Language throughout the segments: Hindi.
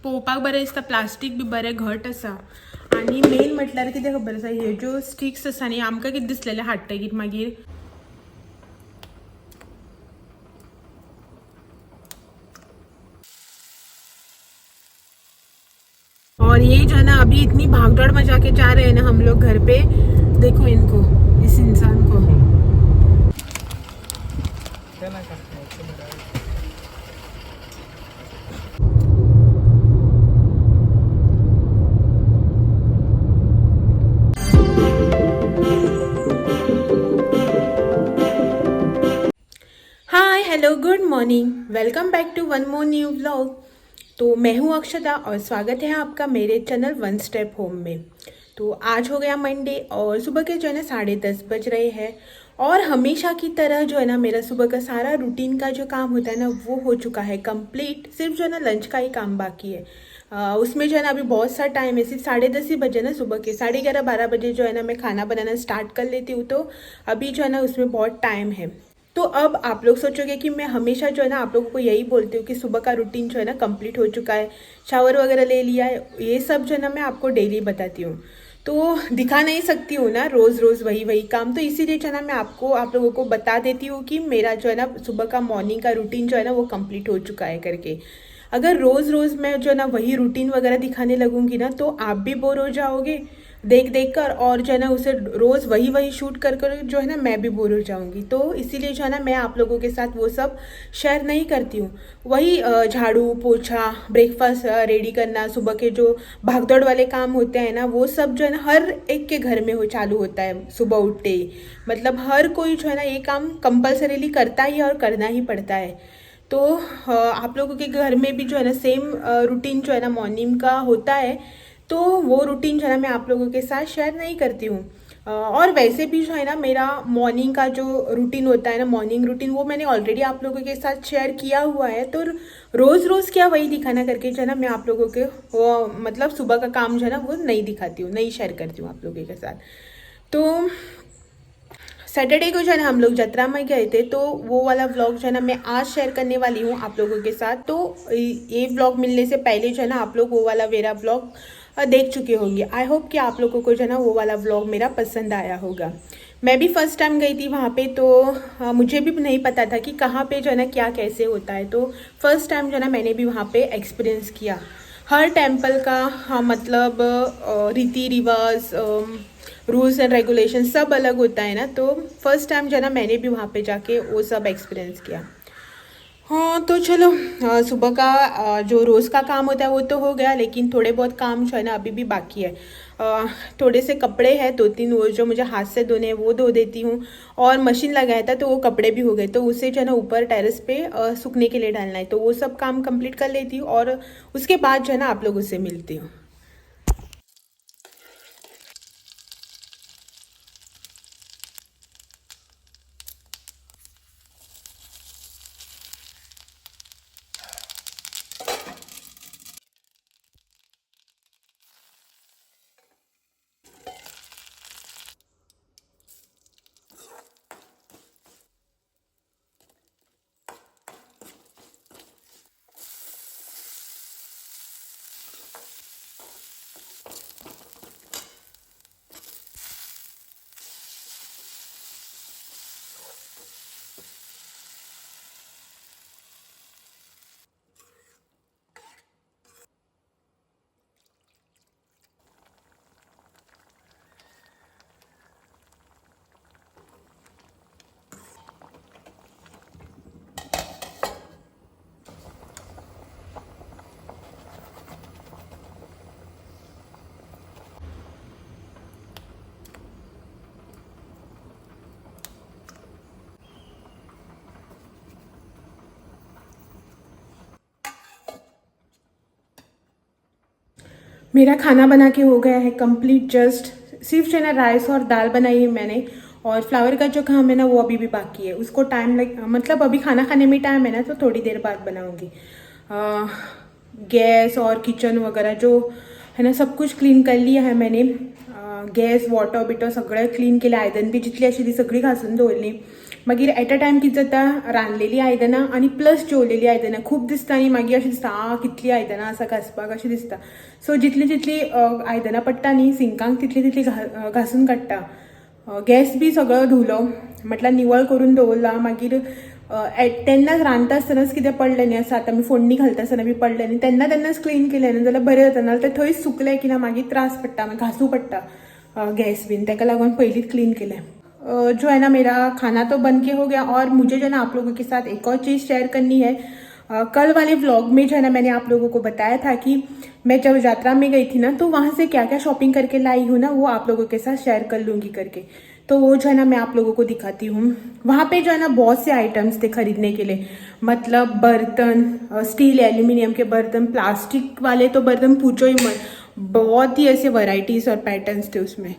पोवपाक बरें दिसता, प्लास्टीक बी बरें घट आसा. आनी मेन म्हटल्यार कितें खबर आसा, ह्यो ज्यो स्टिक्स आसा न्ही, आमकां कितें दिसलेलें हाडटकीर मागीर और ये जो है ना अभी इतनी भागदौड़ मचा के जा रहे हैं ना हम लोग घर पे. देखो इनको, इस इंसान को. Hi hello good morning, welcome back to one more new vlog. तो मैं हूँ अक्षता और स्वागत है आपका मेरे चैनल वन स्टेप होम में. तो आज हो गया मंडे और सुबह के जो है ना 10:30 बज रहे हैं. और हमेशा की तरह जो है ना मेरा सुबह का सारा रूटीन का जो काम होता है ना वो हो चुका है कंप्लीट. सिर्फ जो है ना लंच का ही काम बाकी है. उसमें जो है ना अभी बहुत सा टाइम है, सिर्फ 10:30 ही बजे ना, सुबह के 11:30-12 बजे जो है ना मैं खाना बनाना स्टार्ट कर लेती हूँ. तो अभी जो है ना उसमें बहुत टाइम है. तो अब आप लोग सोचोगे कि मैं हमेशा जो है ना आप लोगों को यही बोलती हूँ कि सुबह का रूटीन जो है ना कंप्लीट हो चुका है, शावर वगैरह ले लिया है. ये सब जो है ना मैं आपको डेली बताती हूँ, तो दिखा नहीं सकती हूँ ना रोज़ रोज़ वही वही काम. तो इसीलिए जो है ना मैं आप लोगों को बता देती हूँ कि मेरा जो है ना सुबह का मॉर्निंग का रूटीन जो है ना वो कंप्लीट हो चुका है करके. अगर रोज़ रोज़ मैं जो है ना वही रूटीन वगैरह दिखाने लगूंगी ना तो आप भी बोर हो जाओगे देख देख कर, और जो है ना उसे रोज़ वही वही शूट कर कर जो है ना मैं भी बोर हो जाऊंगी. तो इसीलिए जो है ना मैं आप लोगों के साथ वो सब शेयर नहीं करती हूँ. वही झाड़ू पोछा, ब्रेकफास्ट रेडी करना, सुबह के जो भागदौड़ वाले काम होते हैं ना वो सब जो है ना हर एक के घर में हो चालू होता है सुबह उठते ही. मतलब हर कोई जो है ना ये काम कंपल्सरीली करता ही है और करना ही पड़ता है. तो आप लोगों के घर में भी जो है ना सेम रूटीन जो है ना मॉर्निंग का होता है. तो वो रूटीन जो है ना मैं आप लोगों के साथ शेयर नहीं करती हूँ. और वैसे भी जो है ना मेरा मॉर्निंग का जो रूटीन होता है ना, मॉर्निंग रूटीन, वो मैंने ऑलरेडी आप लोगों के साथ शेयर किया हुआ है. तो रोज़ रोज़ क्या वही दिखाना करके जो है ना मैं आप लोगों के वो मतलब सुबह का काम जो है ना वो नहीं दिखाती हूँ, नहीं शेयर करती हूँ आप लोगों के साथ. तो सैटरडे को जो है ना हम लोग जत्रा में गए थे, तो वो वाला व्लॉग जो है ना मैं आज शेयर करने वाली हूँ आप लोगों के साथ. तो ये व्लॉग मिलने से पहले जो है ना आप लोग वो वाला मेरा व्लॉग देख चुके होंगे. आई होप कि आप लोगों को जो है ना वो वाला व्लॉग मेरा पसंद आया होगा. मैं भी फर्स्ट टाइम गई थी वहाँ पे, तो मुझे भी नहीं पता था कि कहाँ पे जो है ना क्या कैसे होता है. तो फर्स्ट टाइम जो है ना मैंने भी वहाँ पे एक्सपीरियंस किया. हर टेम्पल का मतलब रीति रिवाज, रूल्स एंड रेगुलेशन सब अलग होता है ना. तो फर्स्ट टाइम जो है ना मैंने भी वहाँ पे जाके वो सब एक्सपीरियंस किया. हाँ तो चलो, सुबह का जो रोज़ का काम होता है वो तो हो गया, लेकिन थोड़े बहुत काम जो है ना अभी भी बाकी है. थोड़े से कपड़े हैं 2-3, वो जो मुझे हाथ से धोने हैं वो धो देती हूँ. और मशीन लगाया था तो वो कपड़े भी हो गए, तो उसे जो है ना ऊपर टेरेस पे सूखने के लिए डालना है. तो वो सब काम कंप्लीट कर लेती हूँ और उसके बाद जो है ना आप लोगों से मिलती हूँ. मेरा खाना बना के हो गया है कंप्लीट. जस्ट सिर्फ जो है ना राइस और दाल बनाई है मैंने, और फ्लावर का जो काम है ना वो अभी भी बाकी है. उसको टाइम लग, मतलब अभी खाना खाने में टाइम है ना, तो थोड़ी देर बाद बनाऊंगी. गैस और किचन वगैरह जो है ना, सब कुछ क्लीन कर लिया है मैंने. गॅस वॉटर बिटर सगळं क्लीन केलं. आयदन बी जितली आशिल्ली सगळी घासून दवरली. मागीर एट अ टायम कितें जाता, रांदलेली आयदनां आनी प्लस जेवलेली आयदनां खूब दिसता आनी मागीर अशें दिसता कितली आयदनां आसा घासपाक अशें दिसता. सो जितली जितली आयदनां पडटा न्ही सिंकाक तितली तितली घासून काडटा. गॅस बी सगळो धुलो, म्हटल्यार निवळ करून दवरला. मागीर तेन्नाच रांदता आसतनाच कितें पडलें न्ही, आसा आतां आमी फोडणी घालता आसतना बी पडलें न्ही, तेन्नाच क्लीन केलें न्ही जाल्यार बरें जाता. नाल्यार तें थंयच सुकलें की ना मागीर त्रास पडटा, मागीर घासूं पडटा गॅस बीन. ताका लागून पयलींच क्लीन केलें. जो है ना मेरा खाना तो बन के हो गया. और मुझे जो है ना आप लोगों के साथ एक और चीज़ शेयर करनी है. कल वाले व्लॉग में जो है ना मैंने आप लोगों को बताया था कि मैं जब यात्रा में गई थी ना तो वहाँ से क्या क्या शॉपिंग करके लाई हूँ ना, वो आप लोगों के साथ शेयर कर लूँगी करके. तो वो जो है ना मैं आप लोगों को दिखाती हूँ. वहाँ पे जो है ना बहुत से आइटम्स थे खरीदने के लिए. मतलब बर्तन, स्टील एल्यूमिनियम के बर्तन, प्लास्टिक वाले तो बर्तन पूछो ही मत. बहुत ही ऐसे वैरायटीज़ और पैटर्न्स थे उसमें.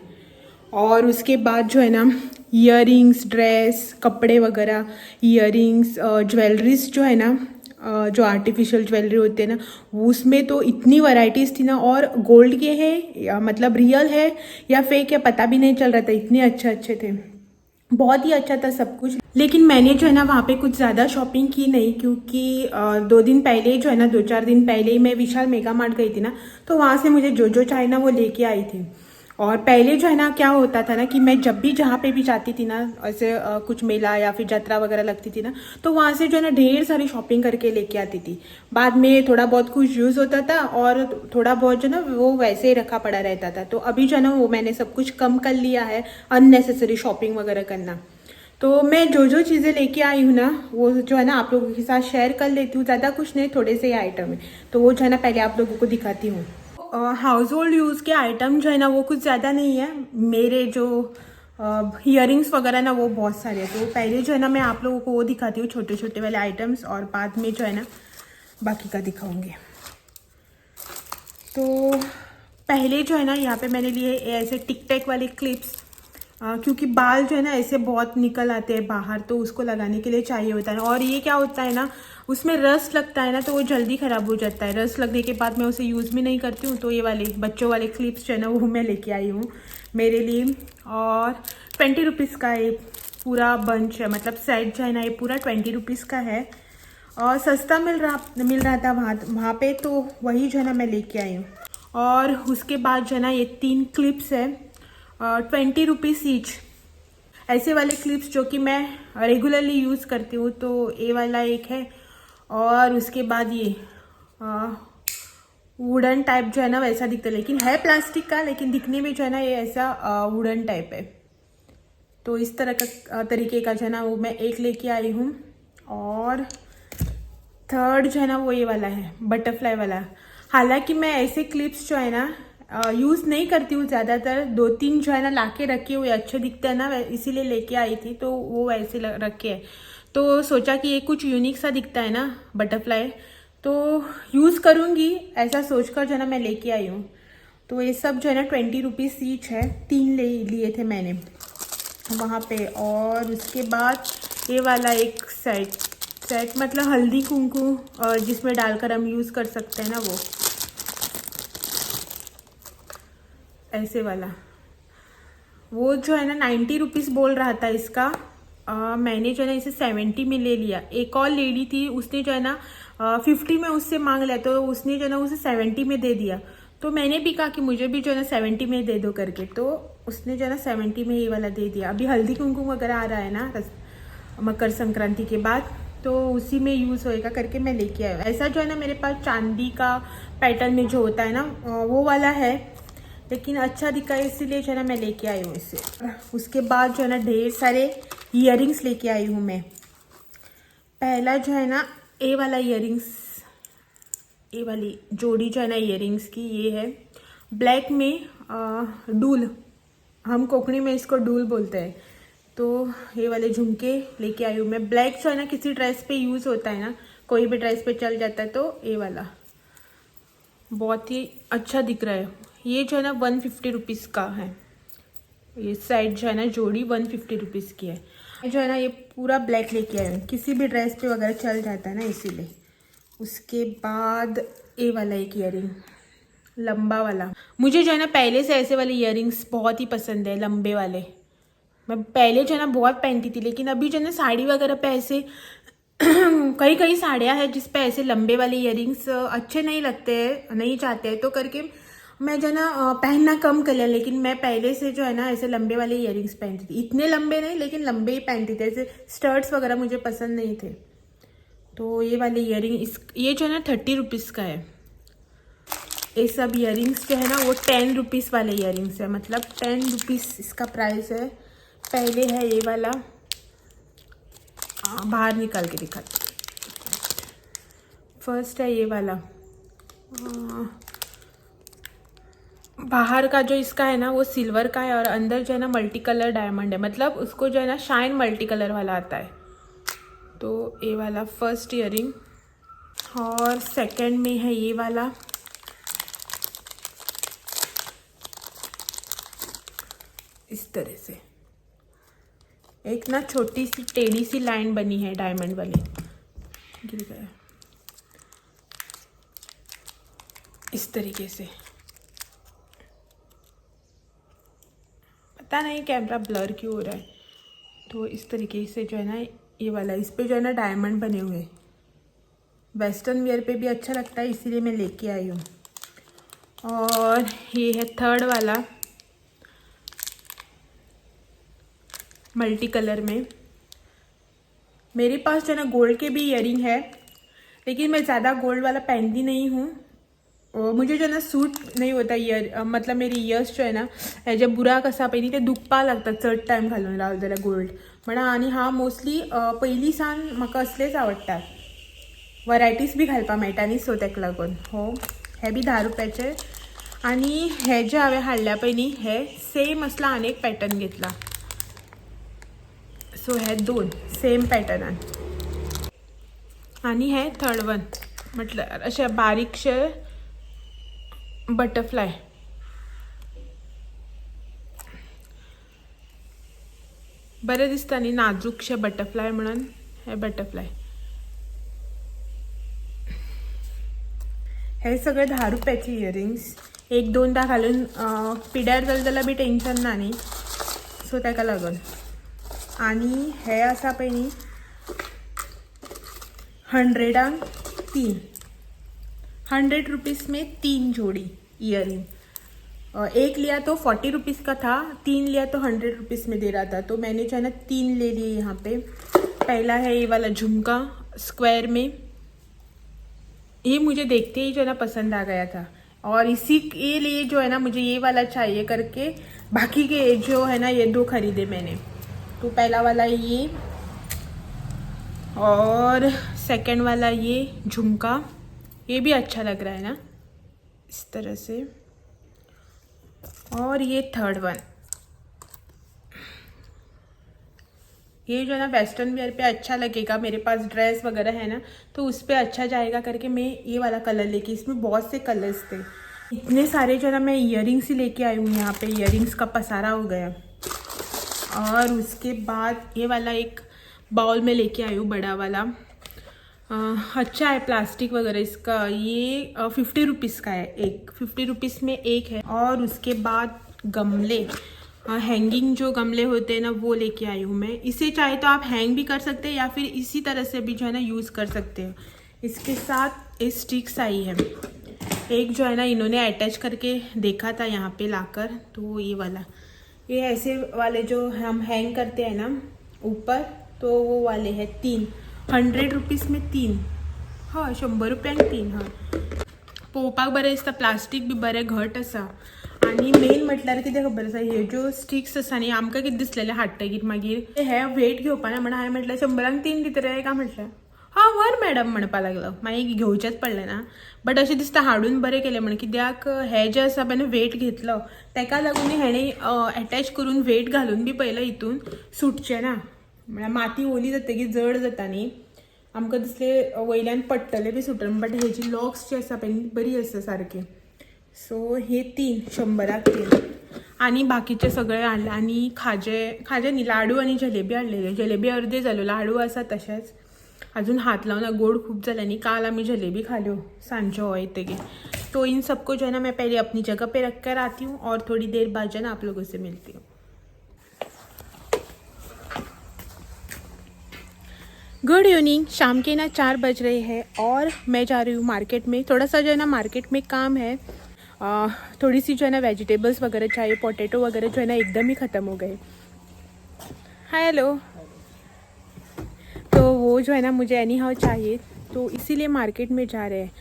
और उसके बाद जो है ना ईयरिंग्स, ड्रेस, कपड़े वगैरह, ईयरिंग्स, ज्वेलरीज जो है ना, जो आर्टिफिशियल ज्वेलरी होते हैं ना, उसमें तो इतनी वैरायटीज़ थी ना. और गोल्ड के है या मतलब रियल है या फेक है पता भी नहीं चल रहा था, इतने अच्छे अच्छे थे. बहुत ही अच्छा था सब कुछ. लेकिन मैंने जो है ना वहाँ पे कुछ ज़्यादा शॉपिंग की नहीं, क्योंकि 2 दिन पहले जो है ना 2-4 दिन पहले ही मैं विशाल मेगा मार्ट गई थी ना, तो वहाँ से मुझे जो जो चाहिए ना वो लेके आई थी. और पहले जो है ना क्या होता था ना कि मैं जब भी जहाँ पे भी जाती थी ना, ऐसे कुछ मेला या फिर यात्रा वगैरह लगती थी ना, तो वहाँ से जो है ना ढेर सारी शॉपिंग करके लेके आती थी. बाद में थोड़ा बहुत कुछ यूज़ होता था और थोड़ा बहुत जो ना वो वैसे ही रखा पड़ा रहता था. तो अभी जो है ना वो मैंने सब कुछ कम कर लिया है, अननेसेसरी शॉपिंग वगैरह करना. तो मैं जो जो चीज़ें लेके आई हूँ ना वो जो है ना आप लोगों के साथ शेयर कर लेती हूँ. ज़्यादा कुछ नहीं, थोड़े से ही आइटम है, तो वो जो है ना पहले आप लोगों को दिखाती हूँ. हाउस होल्ड यूज़ के आइटम जो है ना वो कुछ ज़्यादा नहीं है. मेरे जो ईयरिंग्स वगैरह ना वो बहुत सारे हैं. तो पहले जो है ना मैं आप लोगों को वो दिखाती हूँ छोटे छोटे वाले आइटम्स, और बाद में जो है ना बाकी का दिखाऊंगी. तो पहले जो है ना यहाँ पे मैंने लिए ऐसे टिक टैक वाले क्लिप्स, क्योंकि बाल जो है ना ऐसे बहुत निकल आते हैं बाहर, तो उसको लगाने के लिए चाहिए होता है. और ये क्या होता है ना, उसमें रस लगता है ना तो वो जल्दी ख़राब हो जाता है. रस लगने के बाद मैं उसे यूज़ भी नहीं करती हूँ. तो ये वाले बच्चों वाले क्लिप्स जो है ना वो मैं लेके आई हूँ मेरे लिए. और 20 रुपीज़ का ये पूरा बंच है, मतलब सेट जो है ना ये पूरा 20 रुपीज़ का है. और सस्ता मिल रहा था वहाँ पे, तो वही जो है ना मैं लेके आई हूँ. और उसके बाद जो है ना ये 3 क्लिप्स है, 20 रुपीज़ ईच. ऐसे वाले क्लिप्स जो कि मैं रेगुलरली यूज़ करती हूँ. तो ये वाला एक है, और उसके बाद ये वुडन टाइप जो है ना वैसा दिखता है, लेकिन है प्लास्टिक का, लेकिन दिखने में जो है ना ये ऐसा वुडन टाइप है. तो इस तरह का तरीके का जो है ना वो मैं एक लेके आई हूँ. और थर्ड जो है ना वो ये वाला है, बटरफ्लाई वाला. हालांकि मैं ऐसे क्लिप्स जो है ना यूज़ नहीं करती हूँ ज़्यादातर. 2-3 जो है ना लाके रखे हुए अच्छे दिखते हैं ना, इसीलिए लेके आई थी. तो वो वैसे रखे हैं, तो सोचा कि ये कुछ यूनिक सा दिखता है ना बटरफ्लाई, तो यूज़ करूँगी ऐसा सोचकर जो है ना मैं लेके आई हूँ. तो ये सब जो है ना 20 रुपीज़ ईच है. 3 लिए थे मैंने वहाँ पे. और उसके बाद ये वाला एक सेट मतलब हल्दी कुमकुम जिसमें डालकर हम यूज़ कर सकते हैं ना, वो ऐसे वाला. वो जो है ना 90 रुपीज़ बोल रहा था इसका. मैंने जो है ना इसे 70 में ले लिया. एक और लेडी थी, उसने जो है ना 50 में उससे मांग लिया, तो उसने जो है ना उसे 70 में दे दिया. तो मैंने भी कहा कि मुझे भी जो है ना 70 में दे दो करके. तो उसने जो है ना 70 में ये वाला दे दिया. अभी हल्दी कुमकुम वगैरह आ रहा है ना मकर संक्रांति के बाद, तो उसी में यूज़ होएगा करके मैं लेके आया. ऐसा जो है ना मेरे पास चांदी का पैटर्न में जो होता है ना वो वाला है, लेकिन अच्छा दिखा है इसीलिए जो है ना मैं लेके आई हूँ इसे. उसके बाद जो है ना ढेर सारे ईयरिंग्स लेके आई हूँ मैं. पहला जो है ना ये वाला ईयरिंग्स, ये वाली जोड़ी जो है ना ईयरिंग्स की, ये है ब्लैक में डूल, हम कोकणी में इसको डूल बोलते हैं. तो ये वाले झुमके लेके आई हूँ मैं. ब्लैक जो है ना किसी ड्रेस पे यूज़ होता है ना, कोई भी ड्रेस पे चल जाता है. तो ये वाला बहुत ही अच्छा दिख रहा है. ये जो है ना 150 रुपीज़ का है. ये साइड जो है ना जोड़ी 150 रुपीज़ की है. जो है ना ये पूरा ब्लैक लेके आए हैं, किसी भी ड्रेस पे वगैरह चल जाता है ना, इसीलिए. उसके बाद ये वाला एक ईयरिंग, लंबा वाला। मुझे जो है ना पहले से ऐसे वाले इयररिंग्स बहुत ही पसंद है, लंबे वाले। मैं पहले जो है ना बहुत पहनती थी, लेकिन अभी जो है ना साड़ी वगैरह पे ऐसे कई कई साड़ियाँ हैं जिस पे ऐसे लंबे वाले इयररिंग्स अच्छे नहीं लगते हैं, नहीं चाहते हैं, तो करके मैं जो है ना पहनना कम कर लिया। लेकिन मैं पहले से जो है ना ऐसे लंबे वाले इयररिंग्स पहनती थी, इतने लंबे नहीं लेकिन लंबे ही पहनती थी। ऐसे स्टर्ट्स वगैरह मुझे पसंद नहीं थे। तो ये वाले इयररिंग ये जो है ना 30 रुपीज़ का है। ये सब इयररिंग्स जो है ना वो 10 रुपीज़ वाले इयररिंग्स है, मतलब 10 रुपीज़ इसका प्राइस है। पहले है ये वाला, बाहर निकाल के दिखाती। फर्स्ट है ये वाला, बाहर का जो इसका है ना वो सिल्वर का है और अंदर जो है ना मल्टी कलर डायमंड है, मतलब उसको जो है ना शाइन मल्टी कलर वाला आता है। तो ये वाला फर्स्ट इयररिंग। और सेकंड में है ये वाला, इस तरह से एक ना छोटी सी टेढ़ी सी लाइन बनी है डायमंड वाली, गिर गया इस तरीके से। पता नहीं कैमरा ब्लर क्यों हो रहा है। तो इस तरीके से जो है ना ये वाला, इस पे जो है ना डायमंड बने हुए हैं। वेस्टर्न वेयर पे भी अच्छा लगता है, इसीलिए मैं लेके आई हूँ। और ये है थर्ड वाला, मल्टी कलर में। मेरे पास जो है ना गोल्ड के भी इयररिंग है, लेकिन मैं ज़्यादा गोल्ड वाला पहनती नहीं हूँ। और मुझे जो है ना सूट नहीं होता मतलब मेरी इयर्स जो आहे ना ह्याच्या बुरा कसा पयलीं ते दुखपा लागतात चड टायम घालून रावले जाल्यार गोल्ड म्हणा। आणि हा मोस्टली पयलीं सावन म्हाका असलेच आवडटा, वरायटीज बी घालपा मेळटा न्ही, सो तेका लागून। हो, हे बी 10 रुपयाचे। आणि हे जे हांवें हाडल्या पळय न्ही, हे सेम असला आनी एक पॅटर्न घेतला। सो हे दोन सेम पॅटर्नान। आणि हे थर्ड वन, म्हटल्यार अशे बारीकशे बटरफ्लाय। बरे दिसता न्ही नाजूकशे बटरफ्लाय म्हणून हे बटरफ्लाय। हे सगळे 10 रुपयाचे इयररिंग्स। एक दोनदा घालून पिड्यार जालें जाल्यार बी टेंशन ना न्ही, सो तेका लागून। आणि हे आसा पळय न्ही 100 3, 100 रुपीज़ में 3 जोड़ी इयररिंग। एक लिया तो 40 रुपीज़ का था, 3 लिया तो 100 रुपीज़ में दे रहा था। तो मैंने जो है ना 3 ले लिए यहाँ पे। पहला है ये वाला झुमका स्क्वायर में, ये मुझे देखते ही जो है ना पसंद आ गया था, और इसी के लिए जो है ना मुझे ये वाला चाहिए करके बाकी के जो है ना ये 2 खरीदे मैंने। तो पहला वाला ये, और सेकंड वाला ये झुमका, ये भी अच्छा लग रहा है ना इस तरह से। और ये थर्ड वन, ये जो है ना वेस्टर्न वेयर पे अच्छा लगेगा, मेरे पास ड्रेस वगैरह है ना तो उस पर अच्छा जाएगा करके मैं ये वाला कलर लेके, इसमें बहुत से कलर्स थे। इतने सारे जो है ना मैं इयररिंग्स ही लेके आई हूँ, यहाँ पे इयररिंग्स का पसारा हो गया। और उसके बाद ये वाला एक बाउल में लेके आई हूँ, बड़ा वाला। अच्छा है प्लास्टिक वगैरह इसका। ये 50 रुपीज़ का है एक, 50 रुपीज़ में एक है। और उसके बाद गमले, हैंगिंग जो गमले होते हैं ना वो लेके आई हूँ मैं। इसे चाहे तो आप हैंग भी कर सकते हैं या फिर इसी तरह से भी जो है ना यूज़ कर सकते हो। इसके साथ एक स्टिक्स आई है, एक जो है ना इन्होंने अटैच करके देखा था यहाँ पे लाकर, तो ये वाला, ये ऐसे वाले जो हम हैंग करते हैं ना ऊपर, तो वो वाले हैं 3, 100 रुपीज़ में 3, हाँ 100 रुपयांक 3। हाँ, पळोवपाक बरें दिसता, प्लास्टीक बी बरें घट आसा। आणि मेन म्हटल्यार कितें खबर आसा, हे ज्यो स्टिक्स आसा न्ही आमकां कितें दिसलेलें हाडटकीर मागीर हे वेट घेवपाना म्हणून हांवें म्हटलें 100 3 दिता रे काय म्हटलें, हाँ व्हर मॅडम म्हणपा लागलो, मागीर घेवचेंच पडलें ना। बट अशें दिसता हाडून बरें केलें म्हण, कित्याक हे जे आसा पळय वेट घेतलो तेका लागून हेणें अटॅच करून वेट घालून बी पळयलो हितून सुटचें ना, म्हळ्यार माती ओली जातकीर जड जाता न्ही, आमकां दिसलें वयल्यान पडटलें बी सुटून। बट हेजी लॉक्स जी आसा पळय बरी आसा सारकी। सो हे 3 100 3 आणि बाकीचे सगळे हाडले। आणि खाजे न्ही, लाडू आणि जलेबी हाडलेले, जलेबी अर्दे जालो, लाडू आसा तशेंच। अजून हाथ लावना गोड खूब झाला नहीं। काल आम्ही जलेबी खा लो सांजो होय तेगे। तो इन सबको जो है ना मैं पहले अपनी जगह पे रख कर आती हूँ और थोड़ी देर बाद जो है ना आप लोगों से मिलती हूँ। Good evening. शाम के ना 4 बज रहे हैं और मैं जा रही हूँ मार्केट में। थोड़ा सा जो है ना मार्केट में काम है। थोड़ी सी जो है ना वेजिटेबल्स वगैरह चाहिए, पोटैटो वगैरह जो है ना एकदम ही ख़त्म हो गए। Hi hello. तो वो जो है ना मुझे एनी हाउ चाहिए, तो इसीलिए मार्केट में जा रहे हैं।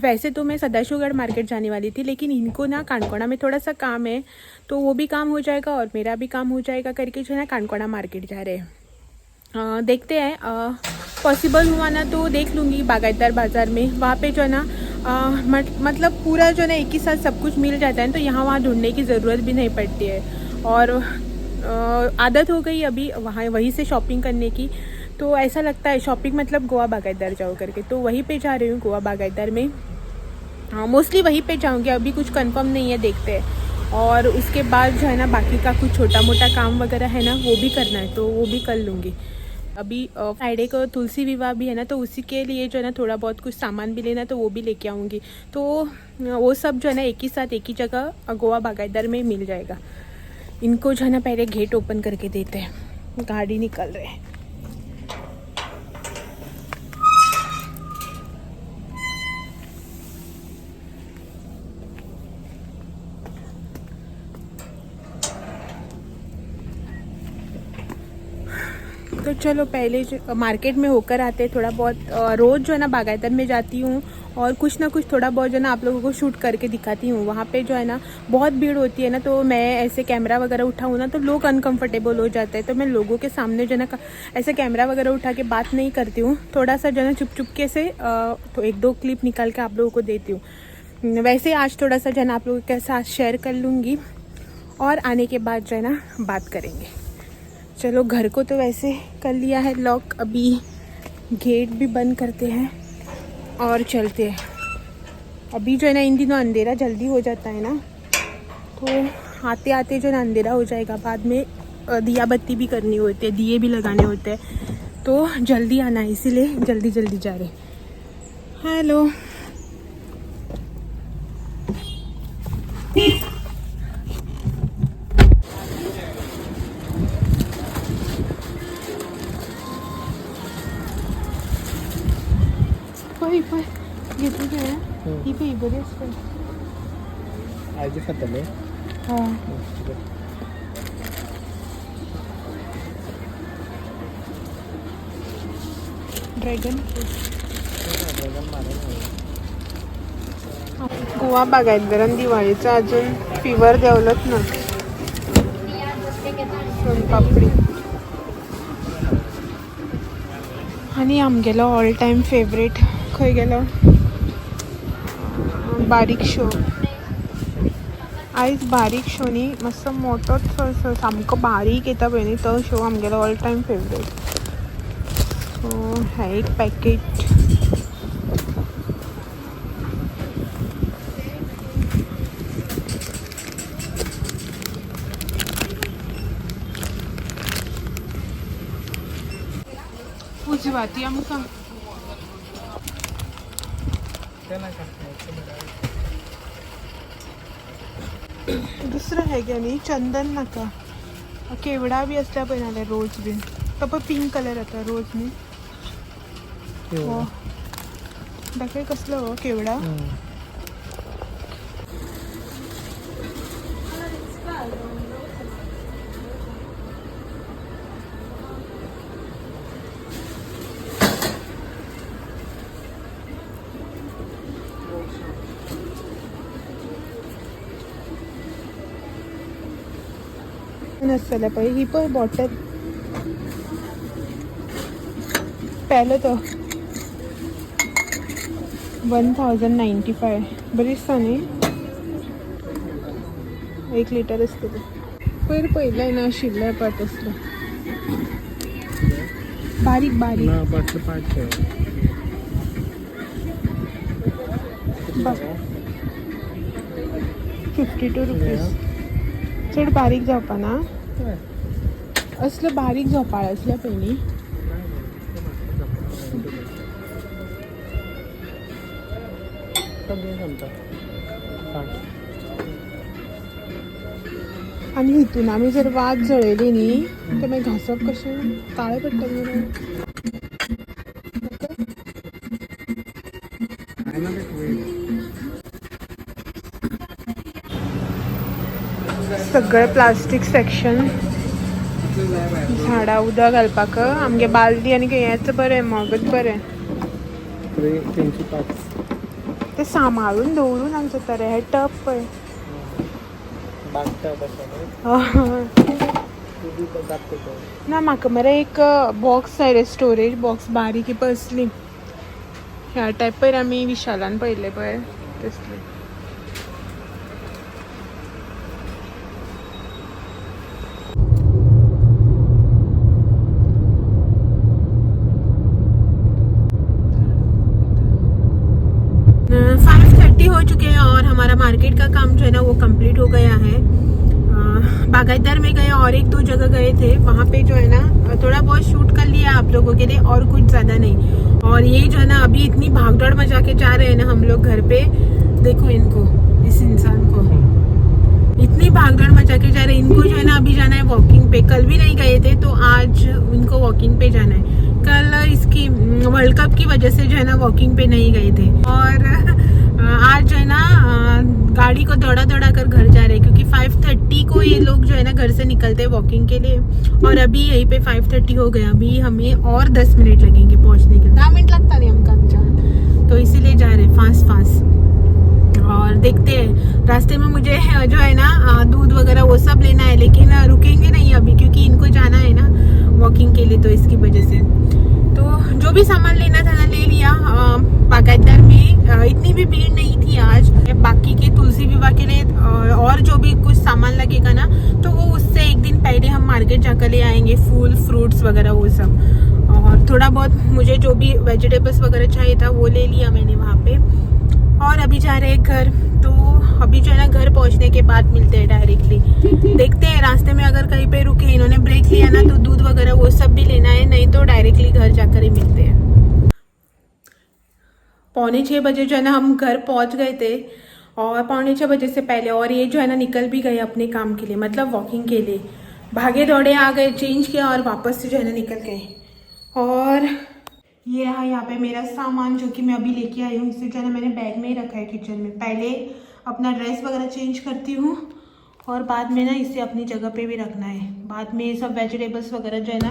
वैसे तो मैं सदाशिवगढ़ मार्केट जाने वाली थी, लेकिन इनको ना कानकोना में थोड़ा सा काम है, तो वो भी काम हो जाएगा और मेरा भी काम हो जाएगा करके जो है ना कानकोना मार्केट जा रहे हैं। देखते हैं, पॉसिबल हुआ ना तो देख लूँगी बागायतदार बाज़ार में। वहाँ पे जो है ना मतलब पूरा जो है ना एक ही साथ सब कुछ मिल जाता है, तो यहाँ वहाँ ढूंढने की ज़रूरत भी नहीं पड़ती है। और आदत हो गई अभी वहाँ वहीं से शॉपिंग करने की, तो ऐसा लगता है शॉपिंग मतलब गोवा बागायतदार जाओ करके। तो वहीं पे जा रही हूँ गोवा बागायतदार में। मोस्टली वहीं पे जाऊँगी, अभी कुछ कंफर्म नहीं है, देखते हैं। और उसके बाद जो है ना बाकी का कुछ छोटा मोटा काम वगैरह है ना वो भी करना है, तो वो भी कर लूँगी। अभी फ्राइडे को तुलसी विवाह भी है ना, तो उसी के लिए जो है ना थोड़ा बहुत कुछ सामान भी लेना, तो वो भी लेके आऊँगी। तो वो सब जो है ना एक ही साथ एक ही जगह गोवा बागायतदार में मिल जाएगा। इनको जो है ना पहले गेट ओपन करके देते हैं, गाड़ी निकल रहे हैं। तो चलो पहले जो मार्केट में होकर आते हैं। थोड़ा बहुत रोज़ जो है ना बागायतदार में जाती हूँ और कुछ ना कुछ थोड़ा बहुत जो है ना आप लोगों को शूट करके दिखाती हूँ। वहाँ पे जो है ना बहुत भीड़ होती है ना, तो मैं ऐसे कैमरा वगैरह उठाऊँ ना तो लोग अनकंफर्टेबल हो जाते हैं, तो मैं लोगों के सामने जो है ना ऐसे कैमरा वगैरह उठा के बात नहीं करती हूँ। थोड़ा सा जो है ना चुप चुप के से तो 1-2 क्लिप निकाल के आप लोगों को देती हूँ। वैसे आज थोड़ा सा जो है ना आप लोगों के साथ शेयर कर लूँगी और आने के बाद जो है ना बात करेंगे। चलो घर को तो वैसे कर लिया है लॉक, अभी गेट भी बंद करते हैं और चलते हैं। अभी जो है ना इन दिनों अंधेरा जल्दी हो जाता है ना, तो आते आते जो है ना अंधेरा हो जाएगा। बाद में दिया बत्ती भी करनी होती है, दिए भी लगाने होते हैं, तो जल्दी आना है, इसीलिए जल्दी जल्दी जा रहे। हेलो। पण घेतली काय ही पे बरी असते आज खतम है। हां ड्रॅगन गोवा बागायतदारान दिवाळीचं अजून फिवर देवलत ना सोनपापडी आणि आमगेलो ऑल टाइम फेवरेट खंय गेलो बारीक शो। आयज बारीक शो न्ही मस्त मोठोच सामको बारीक येता पळय न्ही तो शो आमगेलो ऑल टाइम फेवरेट। सो हा एक पॅकेट उजवाती आमकां दुसरं है क्या न्ही चंदन नाका केवडा बी असल्या पळय नाल्यार रोज बी तो पळय पिंक कलर येता रोज न्ही हो दाखय कसलो हो केवडा नसतले पळय ही पळय बॉटल पहले तो 1095 बरी दिसता न्ही 1 लिटर असते पयर पयलें ना आशिल्लें पाट असलो बारीक बारीक ना बॉटल 5 है 52 रुपीज चड बारीक जावपा ना असलो बारीक झोपाळ असल्या पयलीं वखत घे सांगता 60. आणि इथून आम्ही जर वाद जळली नी तर मग घासप कसे काळे पडटले रे. काय ना ते सगळं प्लास्टिक सेक्शन झाडा उदक घालपाक आमगे बालदी आणि हेच बरें मगच बरें. 305. ते सांबाळून दवरून हांगा जाता रे हे टप पळय. बागता कशा ना म्हाका मरे एक बॉक्स जाय रे स्टोरेज बॉक्स बारीक असली ह्या टायप पयर आमी विशालान पळयल्ले पळय तसले. हो चुके हैं और हमारा मार्केट का काम जो है ना वो कंप्लीट हो गया है. बागायतदार में गए और एक दो जगह गए थे, वहाँ पे जो है ना थोड़ा बहुत शूट कर लिया आप लोगों के लिए और कुछ ज़्यादा नहीं. और ये जो है ना अभी इतनी भागदौड़ मचा के जा रहे हैं ना हम लोग घर पे. देखो इनको, इस इंसान को इतनी भागदौड़ मचा के जा रहे हैं. इनको जो है ना अभी जाना है वॉकिंग पे. कल भी नहीं गए थे तो आज इनको वॉकिंग पे जाना है. कल इसकी वर्ल्ड कप की वजह से जो है ना वॉकिंग पे नहीं गए थे और आज जो है ना गाड़ी को दौड़ा दौड़ा कर घर जा रहे हैं क्योंकि 5:30 को ये लोग जो है ना घर से निकलते हैं वॉकिंग के लिए. और अभी यहीं पे 5:30 हो गया. अभी हमें और 10 मिनट लगेंगे पहुंचने के. 10 मिनट लगता नहीं हम काम जा, तो इसीलिए जा रहे हैं फास्ट. और देखते हैं रास्ते में मुझे जो है ना दूध वगैरह वो सब लेना है, लेकिन रुकेंगे नहीं अभी क्योंकि इनको जाना है ना वॉकिंग के लिए. तो इसकी वजह से तो जो भी सामान लेना था ना ले लिया. बागायतदार में इतनी भी भीड़ नहीं थी आज. बाकी के तुलसी विवाह के लिए और जो भी कुछ सामान लगेगा ना तो वो उससे एक दिन पहले हम मार्केट जाकर ले आएंगे. फूल फ्रूट्स वगैरह वो सब. और थोड़ा बहुत मुझे जो भी वेजिटेबल्स वगैरह चाहिए था वो ले लिया मैंने वहाँ पे. और अभी जा रहे हैं घर. तो अभी जो है ना घर पहुँचने के बाद मिलते हैं डायरेक्टली. देखते हैं रास्ते में अगर कहीं पे रुके, इन्होंने ब्रेक लिया ना तो दूध वगैरह वो सब भी लेना है, नहीं तो डायरेक्टली घर जाकर ही मिलते हैं. 5:45 बजे जो है ना हम घर पहुंच गए थे और 5:45 बजे से पहले. और ये जो है ना निकल भी गए अपने काम के लिए, मतलब वॉकिंग के लिए. भागे दौड़े आ गए, चेंज किया और वापस से जो है ना निकल गए. और ये रहा यहाँ पे मेरा सामान जो कि मैं अभी लेके आई हूँ. इसे जो है ना मैंने बैग में ही रखा है किचन में. पहले अपना ड्रेस वगैरह चेंज करती हूँ और बाद में ना इसे अपनी जगह पे भी रखना है. बाद में ये सब वेजिटेबल्स वगैरह जो है ना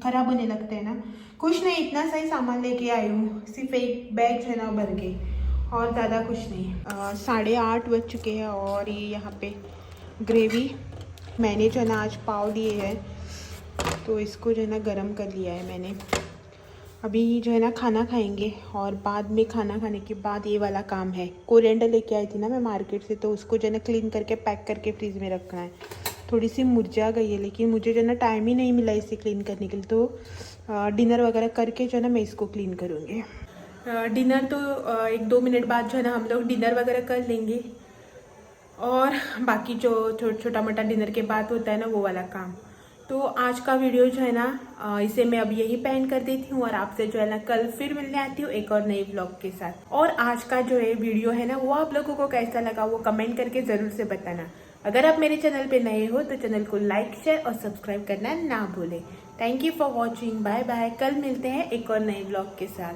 ख़राब होने लगते हैं ना. कुछ नहीं, इतना सही सामान लेके आई हूँ. सिर्फ एक बैग जो है ना भर के, और ज़्यादा कुछ नहीं. 8:30 बज चुके हैं और ये यहाँ पे ग्रेवी मैंने जो है ना आज पाव लिए हैं तो इसको जो है ना गरम कर लिया है मैंने. अभी जो है ना खाना खाएंगे और बाद में खाना खाने के बाद ये वाला काम है. कोरिएंडर लेके आई थी ना मैं मार्केट से, तो उसको जो है ना क्लीन करके पैक करके फ्रीज में रखना है. थोड़ी सी मुरझा गई है लेकिन मुझे जो है ना टाइम ही नहीं मिला इसे क्लीन करने के लिए. तो डिनर वगैरह करके जो है ना मैं इसको क्लीन करूँगी. डिनर तो 1-2 मिनट बाद जो है ना हम लोग डिनर वगैरह कर लेंगे. और बाकी जो छोटा मोटा डिनर के बाद होता है ना वो वाला काम. तो आज का वीडियो जो है ना इसे मैं अब यही पेंड कर देती हूँ और आपसे जो है ना कल फिर मिलने आती हूँ एक और नए व्लॉग के साथ. और आज का जो है वीडियो है ना वो आप लोगों को कैसा लगा वो कमेंट करके ज़रूर से बताना. अगर आप मेरे चैनल पे नए हो तो चैनल को लाइक शेयर और सब्सक्राइब करना ना भूलें. Thank you for watching. Bye bye. कल मिलते हैं एक और नए व्लॉग के साथ.